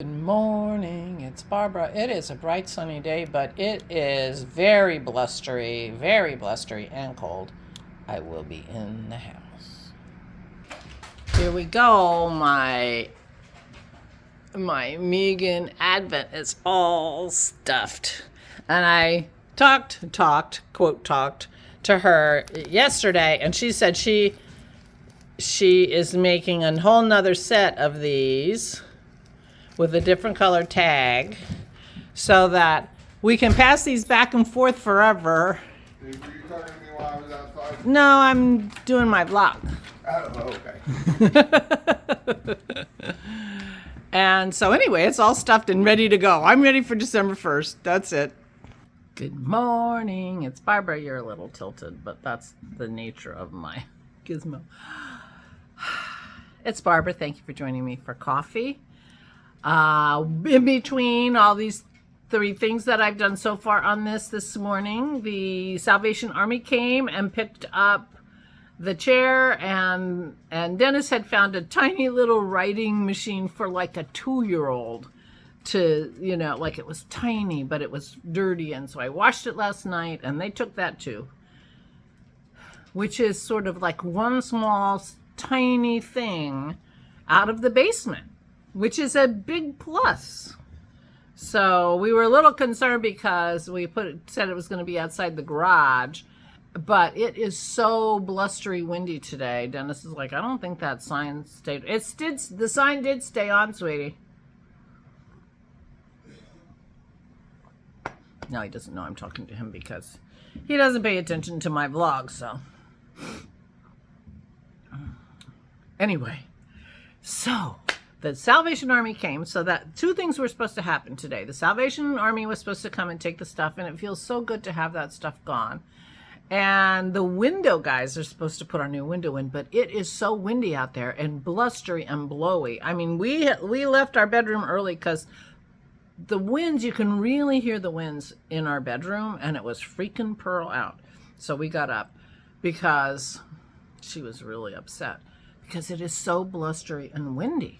Good morning, it's Barbara. It is a bright sunny day, but it is very blustery and cold. I will be in the house. Here we go. My Megan Advent is all stuffed. And I talked to her yesterday, and she said she is making a whole nother set of these with a different color tag so that we can pass these back and forth forever. Were you talking to me while I was outside? No, I'm doing my vlog. Oh, okay. And so anyway, it's all stuffed and ready to go. I'm ready for December 1st. That's it. Good morning. It's Barbara. You're a little tilted, but that's the nature of my gizmo. It's Barbara. Thank you for joining me for coffee. In between all these three things that I've done so far on this morning, the Salvation Army came and picked up the chair, and Dennis had found a tiny little writing machine for like a 2-year-old to, like it was tiny, but it was dirty. And so I washed it last night and they took that too, which is sort of like one small tiny thing out of the basement, which is a big plus. So we were a little concerned because we said it was going to be outside the garage, but it is so blustery windy today. Dennis is like, I don't think that sign stayed. The sign did stay on, sweetie. Now he doesn't know I'm talking to him because he doesn't pay attention to my vlog, so. Anyway, so the Salvation Army came, so that two things were supposed to happen today. The Salvation Army was supposed to come and take the stuff, and it feels so good to have that stuff gone. And the window guys are supposed to put our new window in, but it is so windy out there and blustery and blowy. I mean, we left our bedroom early because the winds, you can really hear the winds in our bedroom, and it was freaking Pearl out. So we got up because she was really upset because it is so blustery and windy.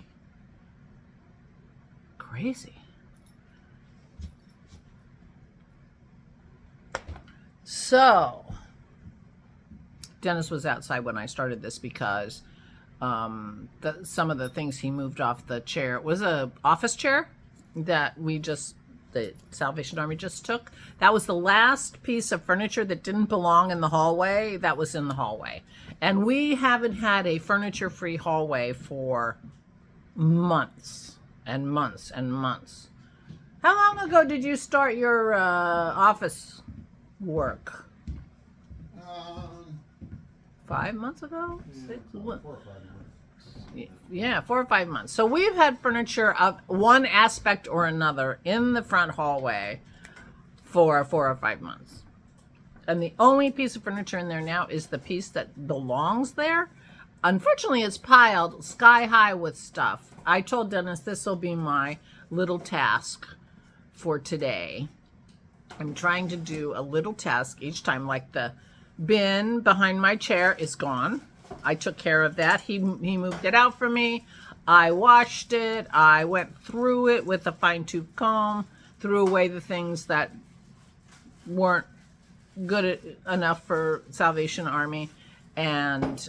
Crazy. So Dennis was outside when I started this because some of the things he moved off the chair. It was a office chair that the Salvation Army just took. That was the last piece of furniture that didn't belong in the hallway. That was in the hallway. And we haven't had a furniture-free hallway for months and months and months. How long ago did you start your office work? 5 months ago? Yeah, 4 or 5 months. Yeah, 4 or 5 months. So we've had furniture of one aspect or another in the front hallway for 4 or 5 months. And the only piece of furniture in there now is the piece that belongs there. Unfortunately, it's piled sky high with stuff. I told Dennis this will be my little task for today. I'm trying to do a little task each time, like the bin behind my chair is gone. I took care of that. He moved it out for me. I washed it. I went through it with a fine-tooth comb, threw away the things that weren't good enough for Salvation Army, and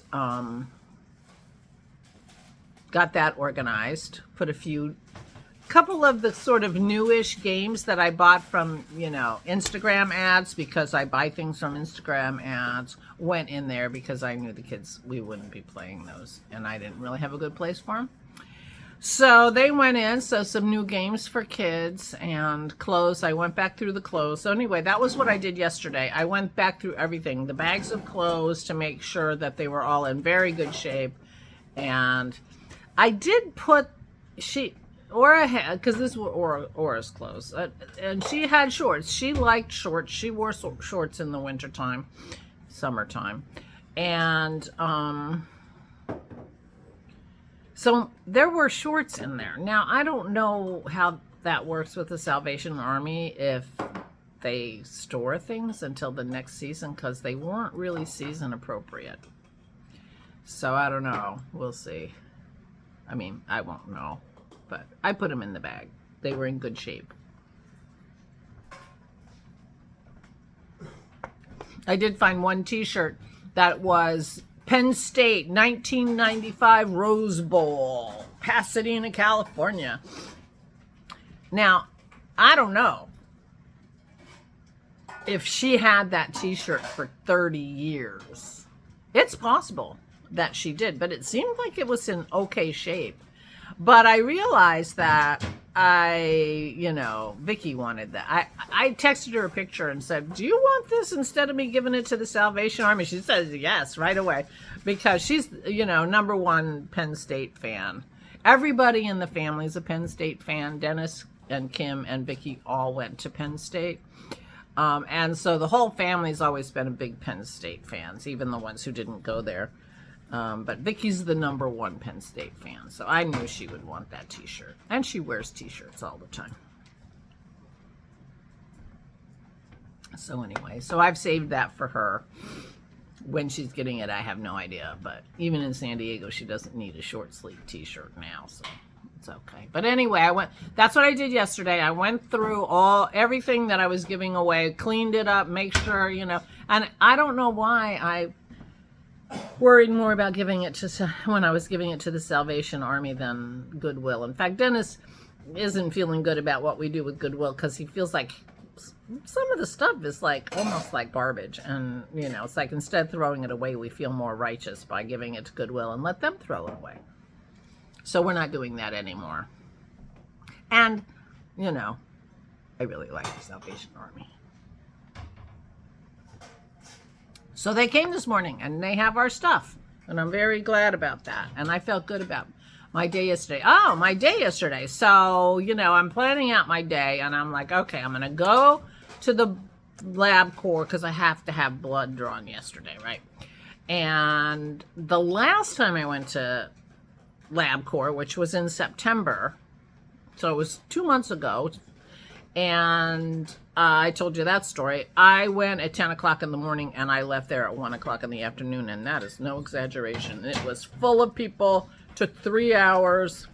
got that organized. Put couple of the sort of newish games that I bought from, Instagram ads, because I buy things from Instagram ads, went in there because I knew the kids, we wouldn't be playing those, and I didn't really have a good place for them. So they went in, so some new games for kids and clothes. I went back through the clothes. So anyway, that was what I did yesterday. I went back through everything, the bags of clothes, to make sure that they were all in very good shape. And I did put, Aura had, because this were Aura's clothes, and she had shorts. She liked shorts. She wore shorts in the wintertime, summertime. And so there were shorts in there. Now, I don't know how that works with the Salvation Army, if they store things until the next season, because they weren't really season appropriate. So I don't know. We'll see. I mean, I won't know. but I put them in the bag. They were in good shape. I did find one t-shirt that was Penn State 1995 Rose Bowl, Pasadena, California. Now, I don't know if she had that t-shirt for 30 years. It's possible that she did, but it seemed like it was in okay shape. But I realized that Vicky wanted that. I texted her a picture and said, do you want this instead of me giving it to the Salvation Army? She says yes right away, because she's, number one Penn State fan. Everybody in the family is a Penn State fan. Dennis and Kim and Vicky all went to Penn State. And so the whole family's always been a big Penn State fans, even the ones who didn't go there. But Vicky's the number one Penn State fan, so I knew she would want that t-shirt. And she wears t-shirts all the time. So anyway, so I've saved that for her. When she's getting it, I have no idea. But even in San Diego, she doesn't need a short sleeve t-shirt now, so it's okay. But anyway, that's what I did yesterday. I went through everything that I was giving away, cleaned it up, make sure, and I don't know why I worried more about giving it to, when I was giving it to the Salvation Army than Goodwill. In fact, Dennis isn't feeling good about what we do with Goodwill, because he feels like some of the stuff is like almost like garbage, and it's like instead of throwing it away, we feel more righteous by giving it to Goodwill and let them throw it away. So we're not doing that anymore. And I really like the Salvation Army. So they came this morning and they have our stuff, and I'm very glad about that. And I felt good about my day yesterday. Oh, my day yesterday. So, I'm planning out my day, and I'm like, okay, I'm going to go to the LabCorp because I have to have blood drawn yesterday, right? And the last time I went to LabCorp, which was in September, so it was 2 months ago, and I told you that story. I went at 10 o'clock in the morning, and I left there at 1 o'clock in the afternoon, and that is no exaggeration. It was full of people. Took 3 hours.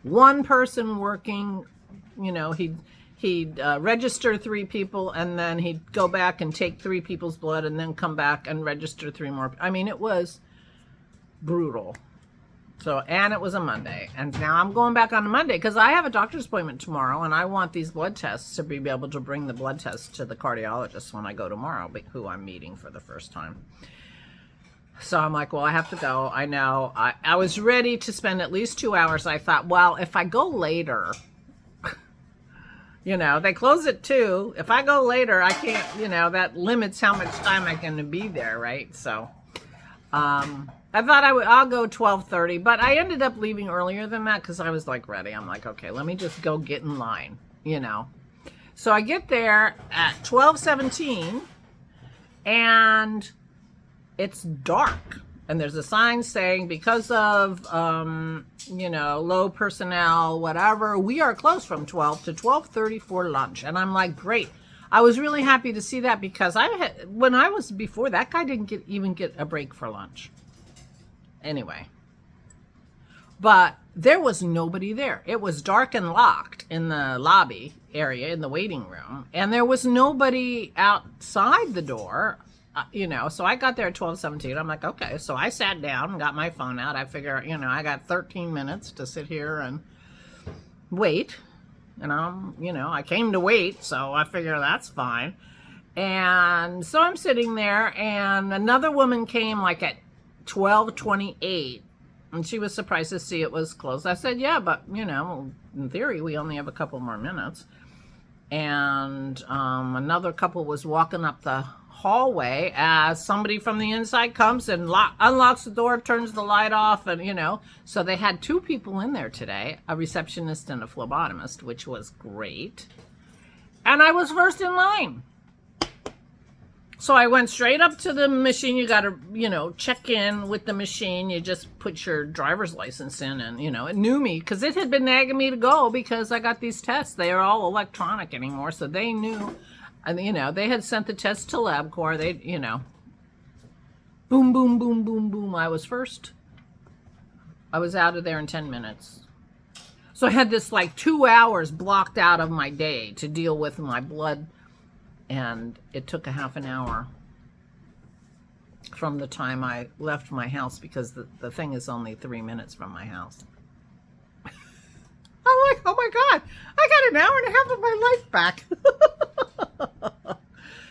One person working, he'd register 3 people, and then he'd go back and take 3 people's blood, and then come back and register 3 more. I mean, it was brutal. So, and it was a Monday, and now I'm going back on a Monday because I have a doctor's appointment tomorrow, and I want these blood tests to be able to bring the blood tests to the cardiologist when I go tomorrow, who I'm meeting for the first time. So I'm like, well, I have to go. I know. I was ready to spend at least 2 hours. I thought, well, if I go later, they close at 2. If I go later, I can't, that limits how much time I can be there, right? So, I thought I'll go 12:30, but I ended up leaving earlier than that because I was like ready. I'm like, okay, let me just go get in line, So I get there at 12:17, and it's dark. And there's a sign saying, because of, low personnel, whatever, we are closed from 12 to 12:30 for lunch. And I'm like, great. I was really happy to see that because when I was before, that guy didn't even get a break for lunch. Anyway, but there was nobody there. It was dark and locked in the lobby area, in the waiting room, and there was nobody outside the door, so I got there at 12:17. I'm like, okay. So I sat down and got my phone out. I figure, I got 13 minutes to sit here and wait, and I came to wait, so I figure that's fine. And so I'm sitting there, and another woman came like at 12:28, and she was surprised to see it was closed. I said, yeah, but in theory we only have a couple more minutes. And another couple was walking up the hallway as somebody from the inside comes and unlocks the door, turns the light off, and so they had 2 people in there today, a receptionist and a phlebotomist, which was great. And I was first in line. So I went straight up to the machine. You got to, check in with the machine. You just put your driver's license in, and, it knew me because it had been nagging me to go because I got these tests. They are all electronic anymore. So they knew, and, they had sent the test to LabCorp. They, boom, boom, boom, boom, boom. I was first. I was out of there in 10 minutes. So I had this like 2 hours blocked out of my day to deal with my blood, and it took a half an hour from the time I left my house, because the thing is only 3 minutes from my house. I'm like, oh my God, I got an hour and a half of my life back.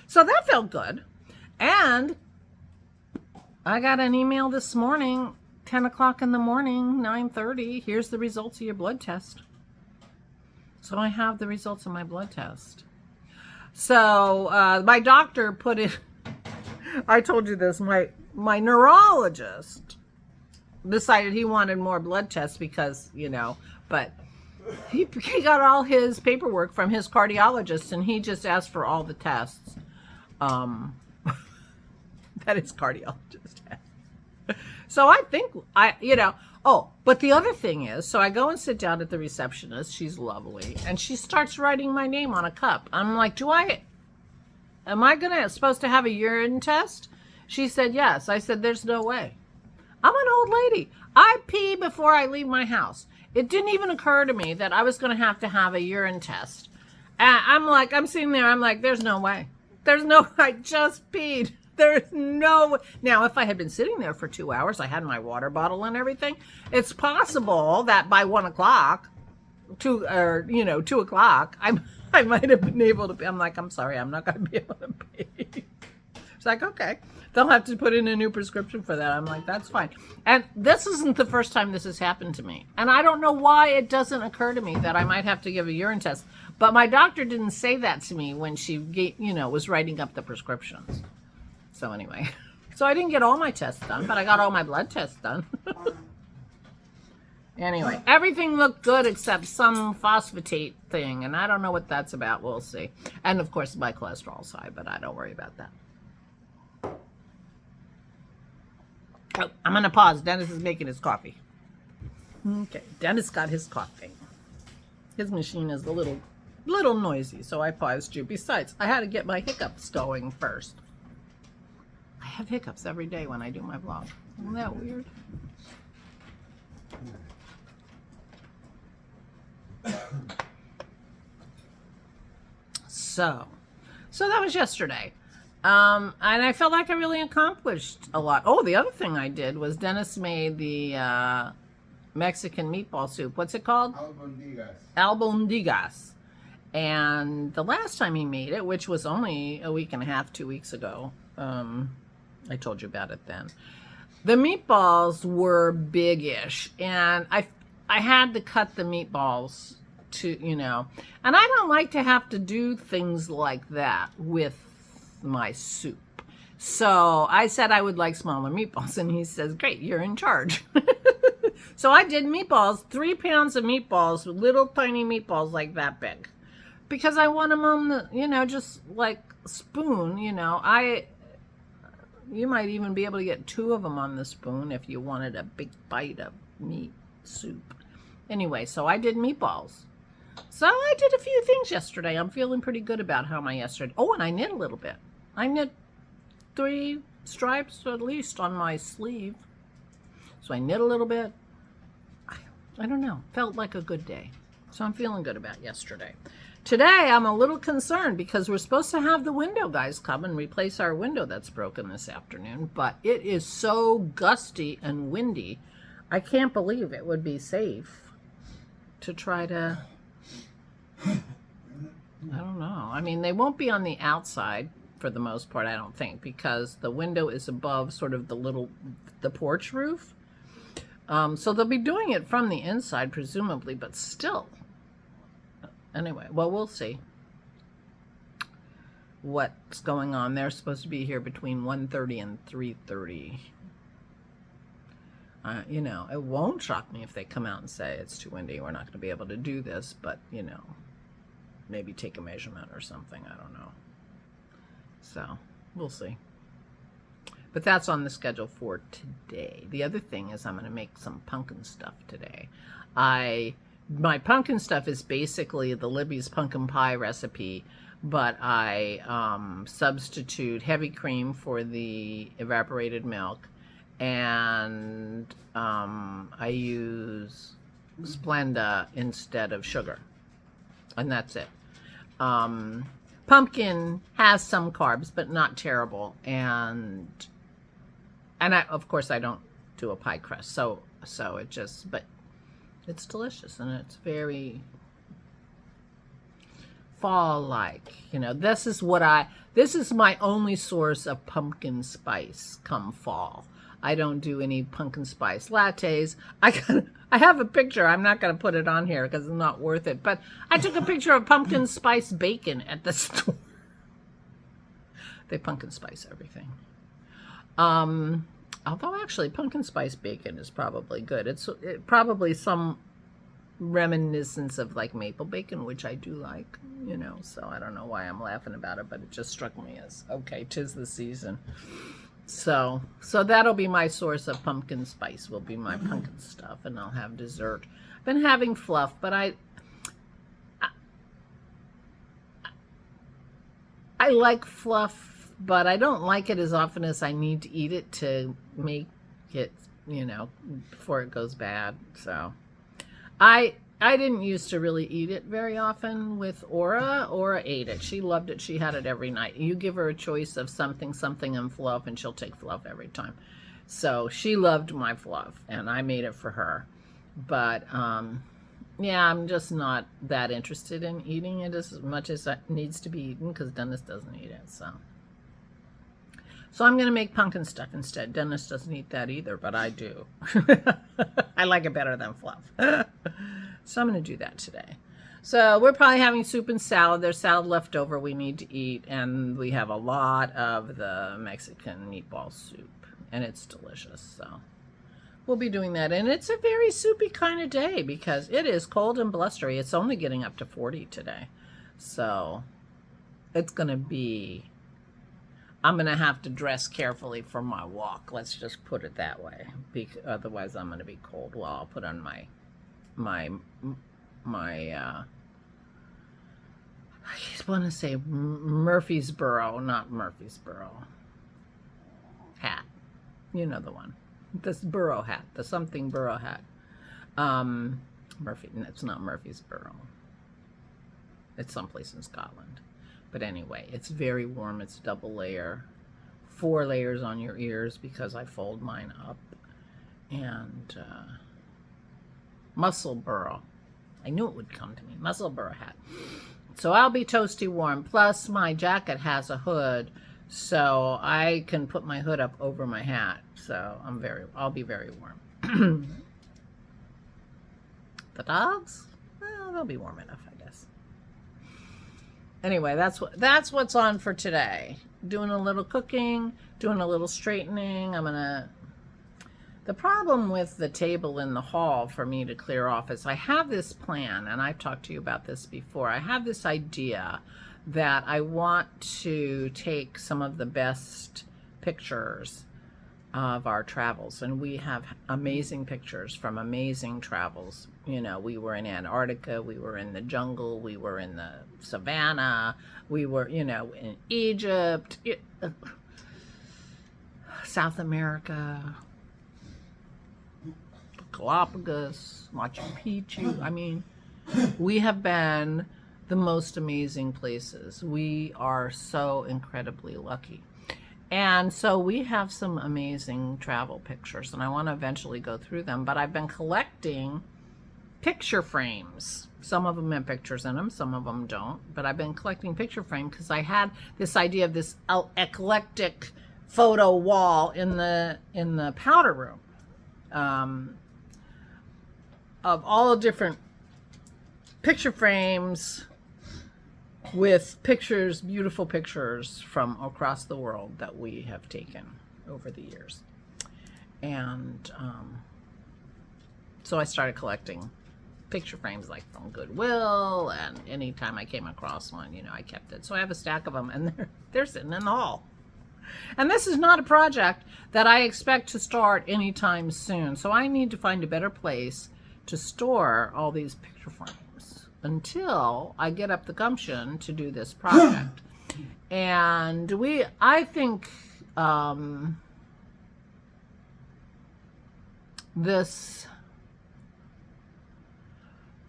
So that felt good. And I got an email this morning, 10 o'clock in the morning, 9:30. Here's the results of your blood test. So I have the results of my blood test. So my doctor put it, I told you this, my neurologist decided he wanted more blood tests because, you know, but he got all his paperwork from his cardiologist, and he just asked for all the tests that his cardiologist has. So I think but the other thing is, so I go and sit down at the receptionist. She's lovely, and she starts writing my name on a cup. I'm like, am I supposed to have a urine test? She said yes. I said, there's no way. I'm an old lady. I pee before I leave my house. It didn't even occur to me that I was going to have a urine test. And I'm sitting there, I'm like, there's no way. I just peed. There's no. Now, if I had been sitting there for 2 hours, I had my water bottle and everything, it's possible that by 1 o'clock, 2 o'clock, I might have been able to. I'm like, I'm sorry, I'm not going to be able to pee. It's like, okay, they'll have to put in a new prescription for that. I'm like, that's fine. And this isn't the first time this has happened to me. And I don't know why it doesn't occur to me that I might have to give a urine test. But my doctor didn't say that to me when she was writing up the prescriptions. So anyway, so I didn't get all my tests done, but I got all my blood tests done. Anyway, everything looked good except some phosphatate thing, and I don't know what that's about. We'll see. And of course, my cholesterol's high, but I don't worry about that. Oh, I'm going to pause. Dennis is making his coffee. Okay, Dennis got his coffee. His machine is a little noisy, so I paused you. Besides, I had to get my hiccups going first. I have hiccups every day when I do my vlog. Isn't that weird? So that was yesterday. And I felt like I really accomplished a lot. Oh, the other thing I did was Dennis made the Mexican meatball soup. What's it called? Albondigas. And the last time he made it, which was only a week and a half, 2 weeks ago, I told you about it then. The meatballs were big-ish, and I had to cut the meatballs to, and I don't like to have to do things like that with my soup. So I said I would like smaller meatballs, and he says, great, you're in charge. So I did meatballs, 3 pounds of meatballs, little tiny meatballs like that big, because I want them on the, just like spoon, you might even be able to get 2 of them on the spoon if you wanted a big bite of meat soup. Anyway, so I did meatballs. So I did a few things yesterday. I'm feeling pretty good about how my yesterday. Oh, and I knit a little bit. I knit 3 stripes at least on my sleeve. So I knit a little bit. I don't know. Felt like a good day. So I'm feeling good about yesterday. Today, I'm a little concerned because we're supposed to have the window guys come and replace our window that's broken this afternoon, but it is so gusty and windy, I can't believe it would be safe to try to, I don't know. I mean, they won't be on the outside for the most part, I don't think, because the window is above sort of the porch roof. So they'll be doing it from the inside, presumably, but still. Anyway, well, we'll see what's going on. They're supposed to be here between 1:30 and 3:30. It won't shock me if they come out and say it's too windy, we're not going to be able to do this, but, maybe take a measurement or something. I don't know. So, we'll see. But that's on the schedule for today. The other thing is I'm going to make some pumpkin stuff today. My pumpkin stuff is basically the Libby's pumpkin pie recipe, but I substitute heavy cream for the evaporated milk, and I use Splenda instead of sugar. And that's it. Pumpkin has some carbs, but not terrible. And of course I don't do a pie crust. So it just, but it's delicious and it's very fall-like. You know, this is my only source of pumpkin spice come fall. I don't do any pumpkin spice lattes. I have a picture. I'm not going to put it on here because it's not worth it. But I took a picture of pumpkin spice bacon at the store. They pumpkin spice everything. Although actually pumpkin spice bacon is probably good. It's probably some reminiscence of like maple bacon, which I do like, you know, so I don't know why I'm laughing about it, but it just struck me as, okay, 'tis the season. So that'll be my source of pumpkin spice, will be my pumpkin stuff, and I'll have dessert. I've been having fluff, but I like fluff, but I don't like it as often as I need to eat it to make it, you know, before it goes bad. So I didn't used to really eat it very often with Aura. Aura ate it. She loved it. She had it every night. You give her a choice of something and fluff, and she'll take fluff every time. So she loved my fluff, and I made it for her. But yeah, I'm just not that interested in eating it as much as it needs to be eaten because Dennis doesn't eat it. So I'm going to make pumpkin stuff instead. Dennis doesn't eat that either, but I do. I like it better than fluff. So I'm going to do that today. So we're probably having soup and salad. There's salad left over we need to eat. And we have a lot of the Mexican meatball soup. And it's delicious. So we'll be doing that. And it's a very soupy kind of day because it is cold and blustery. It's only getting up to 40 today. So it's going to be... I'm going to have to dress carefully for my walk. Let's just put it that way. Otherwise, I'm going to be cold. Well, I'll put on my I just want to say Murfreesboro, not Murfreesboro hat. You know the one. This Borough hat. The something Borough hat. It's not Murfreesboro. It's someplace in Scotland. But anyway, it's very warm. It's double layer. 4 layers on your ears because I fold mine up. And Musselburgh. I knew it would come to me. Musselburgh hat. So I'll be toasty warm. Plus my jacket has a hood, so I can put my hood up over my hat. So I'll be very warm. The dogs? Well, they'll be warm enough, I guess. Anyway, that's what's on for today. Doing a little cooking, doing a little straightening. The problem with the table in the hall for me to clear off is I have this plan, and I've talked to you about this before. I have this idea that I want to take some of the best pictures of our travels, and we have amazing pictures from amazing travels. You know, we were in Antarctica, we were in the jungle, we were in the savannah, we were, you know, in Egypt, South America, Galapagos, Machu Picchu. I mean, we have been the most amazing places. We are so incredibly lucky. And so we have some amazing travel pictures, and I want to eventually go through them, but I've been collecting picture frames. Some of them have pictures in them, some of them don't, but I've been collecting picture frames because I had this idea of this eclectic photo wall in the powder room. Of all different picture frames with pictures, beautiful pictures from across the world that we have taken over the years. And so I started collecting picture frames like from Goodwill, and anytime I came across one, you know, I kept it. So I have a stack of them, and they're sitting in the hall. And this is not a project that I expect to start anytime soon. So I need to find a better place to store all these picture frames until I get up the gumption to do this project. And I think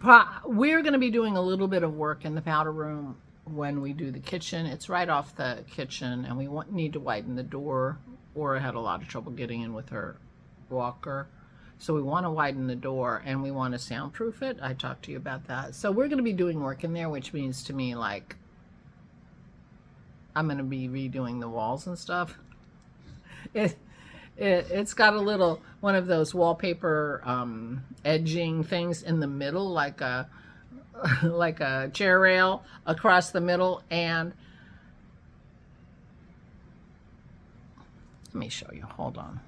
we're going to be doing a little bit of work in the powder room when we do the kitchen. It's right off the kitchen, and we need to widen the door. Aura had a lot of trouble getting in with her walker. So we want to widen the door, and we want to soundproof it. I talked to you about that. So we're going to be doing work in there, which means to me, like, I'm going to be redoing the walls and stuff. It's got a little, one of those wallpaper edging things in the middle, like a chair rail across the middle. And let me show you. Hold on.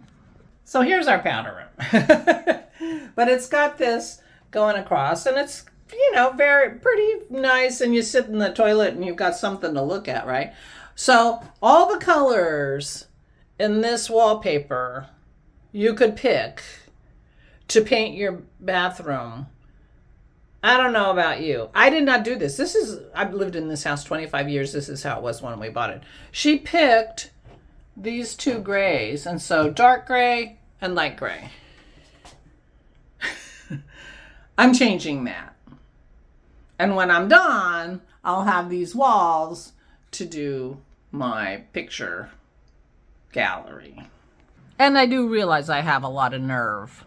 So here's our powder room. But it's got this going across, and it's, you know, pretty nice, and you sit in the toilet and you've got something to look at, right? So all the colors in this wallpaper you could pick to paint your bathroom. I don't know about you. I did not do this. I've lived in this house 25 years. This is how it was when we bought it. She picked these two grays, and so dark gray and light gray. I'm changing that. And when I'm done, I'll have these walls to do my picture gallery. And I do realize I have a lot of nerve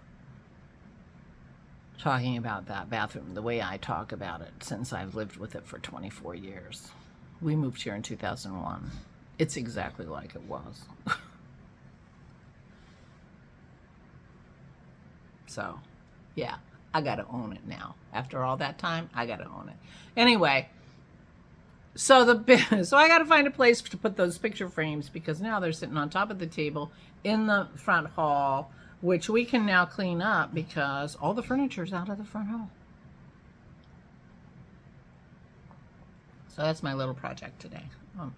talking about that bathroom the way I talk about it, since I've lived with it for 24 years. We moved here in 2001. It's exactly like it was. So, yeah, I gotta own it now. After all that time, I gotta own it. Anyway, so I gotta find a place to put those picture frames, because now they're sitting on top of the table in the front hall, which we can now clean up because all the furniture's out of the front hall. So that's my little project today.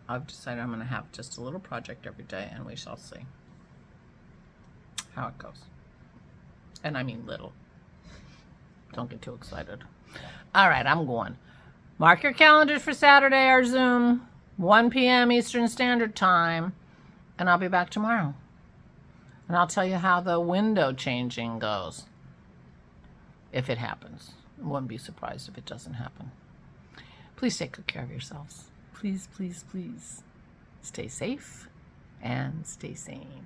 I've decided I'm going to have just a little project every day, and we shall see how it goes. And I mean little. Don't get too excited. All right, I'm going. Mark your calendars for Saturday, our Zoom, 1 p.m. Eastern Standard Time, and I'll be back tomorrow. And I'll tell you how the window changing goes, if it happens. I wouldn't be surprised if it doesn't happen. Please take good care of yourselves. Please, please, please stay safe and stay sane.